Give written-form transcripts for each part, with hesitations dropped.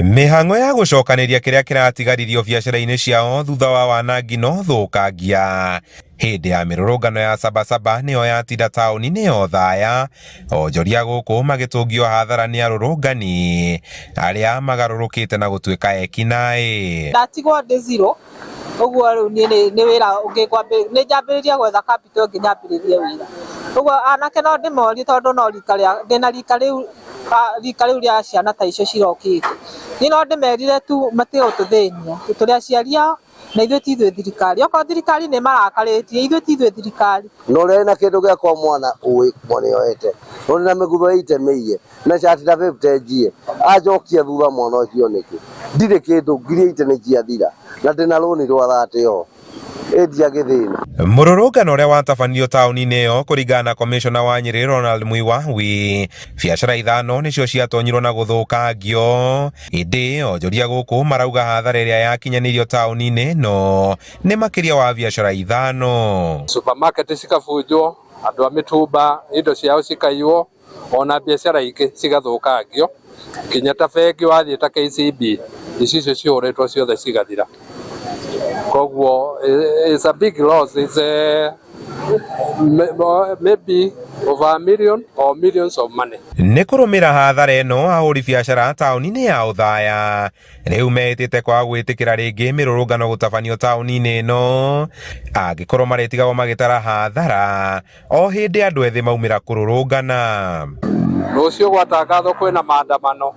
Mĩhang'o ya gũcokanĩria kĩrĩa kĩratigaririo biacara-inĩ ciao thutha wa wanangi no thũkangia. Hĩndĩ ya mĩrũrũngano ya Sabasaba nĩyo yatinda taũni-inĩ ya Othaya, onjoria gũkũ magĩtũngio hathara nĩ arũrũngani arĩa magarũrũkĩte na gũtuĩka ekinaĩ. Ndatigwo ndĩ zero, ũguo rĩu nĩ wĩra ũngĩ nĩ njambĩrĩria gwetha capital ũngĩ nyambĩrĩrie wĩra. Ũguo anake no ndĩmorie tondũ no ndĩna rika rĩu rĩa ciana ta icio cirokĩte. Niĩ no ndĩmerire tu matige gũtũthĩnia, tũrĩ aciari ao na ithuĩ ti ithuĩ thirikari. Okorwo thirikari nĩ marakarĩtie, ithuĩ ti ithuĩ thirikari. No rĩrĩ na kĩndũ gĩakwa mwana nĩoete, no na mĩguthwo ĩtemeiye na cati ta 50 njie ajokia thutha mwana ũcio nĩkĩ. Ndirĩ kĩndũ ngiri 8 nĩ ciathira na ndĩna rũni rwa 30 endia gĩthĩna. Mũrũrũngano ũrĩa watabanio taũni-inĩ ĩyo kũringana na komishona wa Nyĩrĩ Ronald Muiwawi, biacara 5 nĩcio ciatonyirwo na gũthũkangio. Ĩndĩ onjoria gũkũ marauga hathara ĩrĩa yakinyanĩirio taũni-inĩ ĩno nĩ makĩria wa biacara 5. Supermarket cikabunjwo, andũ a mĩtumba indo ciao cikaiywo, ona biacara ingĩ cigathũkangio, kinya ta bengi wathiĩ ta KCB icio cihũrĩtwo ciothe cigathira. Koguo it's a big loss. It's maybe over a million or millions of money. Nĩ kũrũmĩra hathara ĩno ahũri biacara taũni-inĩ ya Othaya rĩu metĩte kwa gwĩtĩkĩra rĩngĩ mĩrũrũngano gũtabanio taũni-inĩ ĩno, angĩkorwo marĩtigagwo magĩtara hathara o hĩndĩ andũ ethĩ maumĩra kũrũrũngana. Rũciũ gwatangathwo kwĩna maandamano,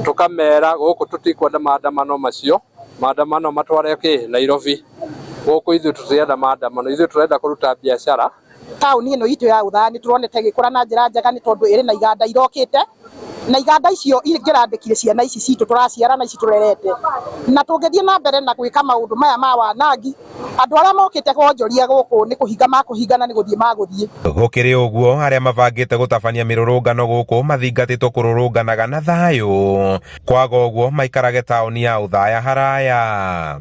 tũkamera gũkũ tũtikwenda maandamano macio, maandamano matware Nairobi. Gũkũ ithuĩ tũtirenda maandamano, ithuĩ tũrenda kũruta biacara. Taũni ĩno itũ ya Othaya nĩ tũronete gĩkũra na njĩra njega nĩ tondũ ĩrĩ na iganda irokĩte, na iganda icio ingĩrandĩkire ciana ici citũ tũraciara na ici tũrerete, na tũngĩthiĩ na mbere na gwĩka maũndũ maya ma wanangi, andũ arĩa mokĩte kwonjoria gũkũ nĩ kũhinga makũhingana, nĩ gũthiĩ magũthiĩ. Gũkĩrĩ ũguo arĩa mabangĩte gũtabania mĩrũrũngano gũkũ mathingatĩtwo kũrũrũnganaga na thayũ, kwaga ũguo maikarage taũni ya Othaya haraya.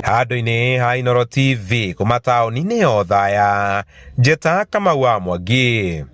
Handũ-inĩ ha Inooro TV kuma taũni-inĩ ya Othaya, njĩta Kamau wa Mwangi.